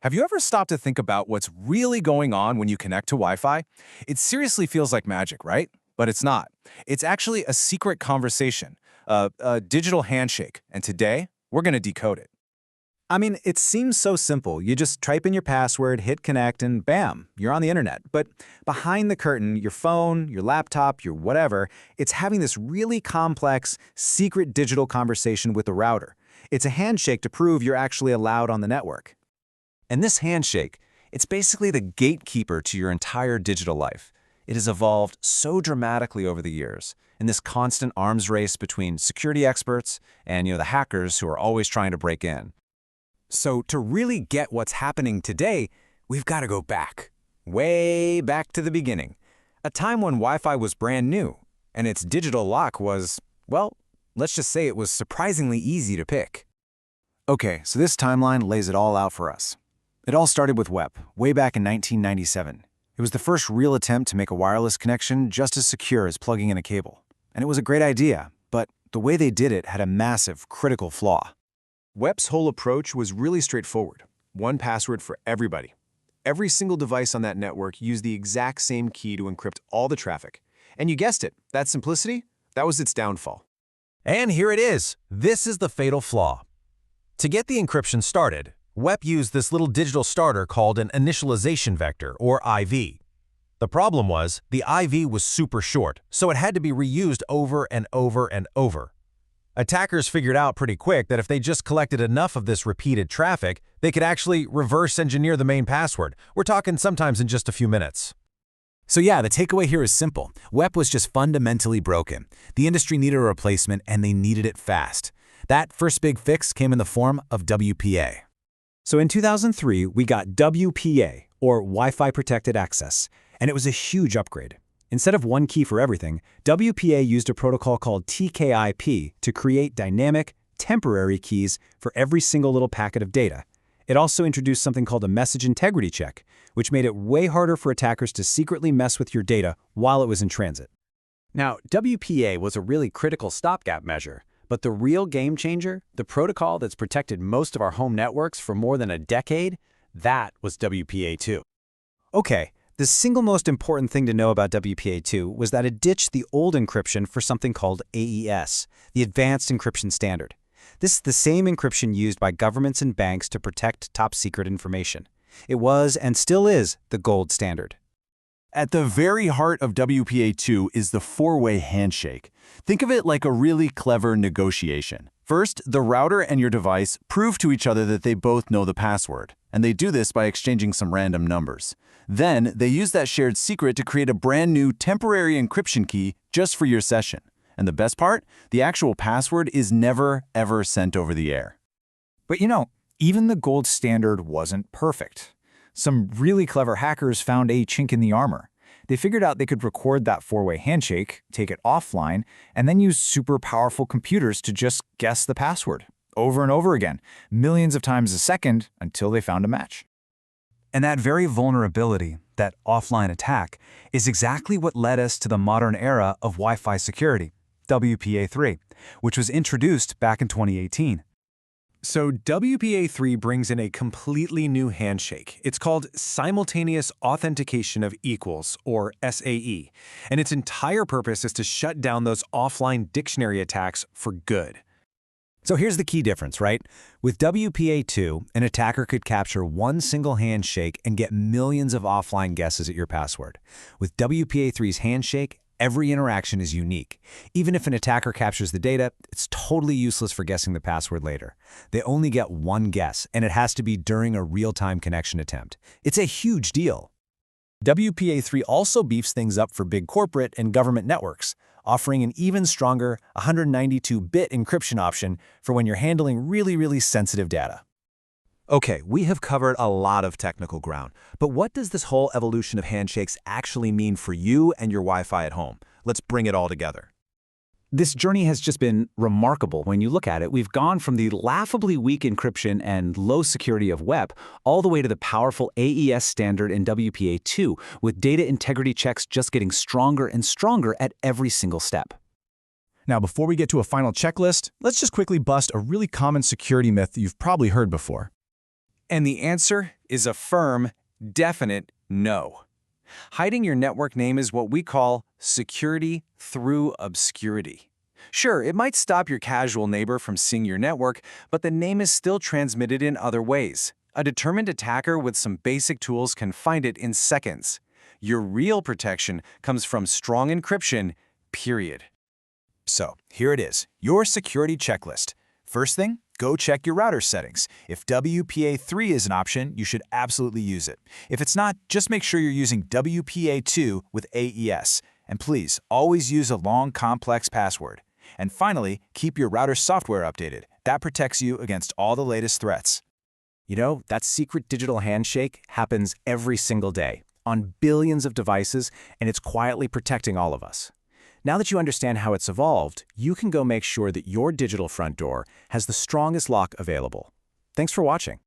Have you ever stopped to think about what's really going on when you connect to Wi-Fi? It seriously feels like magic, right? But it's not. It's actually a secret conversation, a digital handshake, and today, we're going to decode it. I mean, it seems so simple. You just type in your password, hit connect, and bam, you're on the internet. But behind the curtain, your phone, your laptop, your whatever, it's having this really complex, secret digital conversation with the router. It's a handshake to prove you're actually allowed on the network. And this handshake, it's basically the gatekeeper to your entire digital life. It has evolved so dramatically over the years, in this constant arms race between security experts and the hackers who are always trying to break in. So to really get what's happening today, we've got to go back. Way back to the beginning. A time when Wi-Fi was brand new, and its digital lock was, well, let's just say it was surprisingly easy to pick. Okay, so this timeline lays it all out for us. It all started with WEP, way back in 1997. It was the first real attempt to make a wireless connection just as secure as plugging in a cable. And it was a great idea, but the way they did it had a massive, critical flaw. WEP's whole approach was really straightforward. One password for everybody. Every single device on that network used the exact same key to encrypt all the traffic. And you guessed it, that simplicity, that was its downfall. And here it is. This is the fatal flaw. To get the encryption started, WEP used this little digital starter called an initialization vector, or IV. The problem was, the IV was super short, so it had to be reused over and over and over. Attackers figured out pretty quick that if they just collected enough of this repeated traffic, they could actually reverse engineer the main password. We're talking sometimes in just a few minutes. So yeah, the takeaway here is simple. WEP was just fundamentally broken. The industry needed a replacement, and they needed it fast. That first big fix came in the form of WPA. So in 2003, we got WPA, or Wi-Fi Protected Access, and it was a huge upgrade. Instead of one key for everything, WPA used a protocol called TKIP to create dynamic, temporary keys for every single little packet of data. It also introduced something called a message integrity check, which made it way harder for attackers to secretly mess with your data while it was in transit. Now, WPA was a really critical stopgap measure, but the real game changer, the protocol that's protected most of our home networks for more than a decade, that was WPA2. Okay. The single most important thing to know about WPA2 was that it ditched the old encryption for something called AES, the Advanced Encryption Standard. This is the same encryption used by governments and banks to protect top-secret information. It was, and still is, the gold standard. At the very heart of WPA2 is the four-way handshake. Think of it like a really clever negotiation. First, the router and your device prove to each other that they both know the password, and they do this by exchanging some random numbers. Then, they use that shared secret to create a brand new temporary encryption key just for your session. And the best part? The actual password is never, ever sent over the air. But even the gold standard wasn't perfect. Some really clever hackers found a chink in the armor. They figured out they could record that four-way handshake, take it offline, and then use super powerful computers to just guess the password, over and over again, millions of times a second, until they found a match. And that very vulnerability, that offline attack, is exactly what led us to the modern era of Wi-Fi security, WPA3, which was introduced back in 2018. So WPA3 brings in a completely new handshake. It's called Simultaneous Authentication of Equals, or SAE, and its entire purpose is to shut down those offline dictionary attacks for good. So here's the key difference, right? With WPA2, an attacker could capture one single handshake and get millions of offline guesses at your password. With WPA3's handshake, every interaction is unique. Even if an attacker captures the data, it's totally useless for guessing the password later. They only get one guess, and it has to be during a real-time connection attempt. It's a huge deal. WPA3 also beefs things up for big corporate and government networks, offering an even stronger 192-bit encryption option for when you're handling really sensitive data. Okay, we have covered a lot of technical ground, but what does this whole evolution of handshakes actually mean for you and your Wi-Fi at home? Let's bring it all together. This journey has just been remarkable when you look at it. We've gone from the laughably weak encryption and low security of WEP all the way to the powerful AES standard in WPA2, with data integrity checks just getting stronger and stronger at every single step. Now, before we get to a final checklist, let's just quickly bust a really common security myth you've probably heard before. And the answer is a firm, definite no. Hiding your network name is what we call security through obscurity. Sure, it might stop your casual neighbor from seeing your network, but the name is still transmitted in other ways. A determined attacker with some basic tools can find it in seconds. Your real protection comes from strong encryption, period. So, here it is, your security checklist. First thing, go check your router settings. If WPA3 is an option, you should absolutely use it. If it's not, just make sure you're using WPA2 with AES. And please, always use a long, complex password. And finally, keep your router software updated. That protects you against all the latest threats. You know, that secret digital handshake happens every single day, on billions of devices, and it's quietly protecting all of us. Now that you understand how it's evolved, you can go make sure that your digital front door has the strongest lock available. Thanks for watching.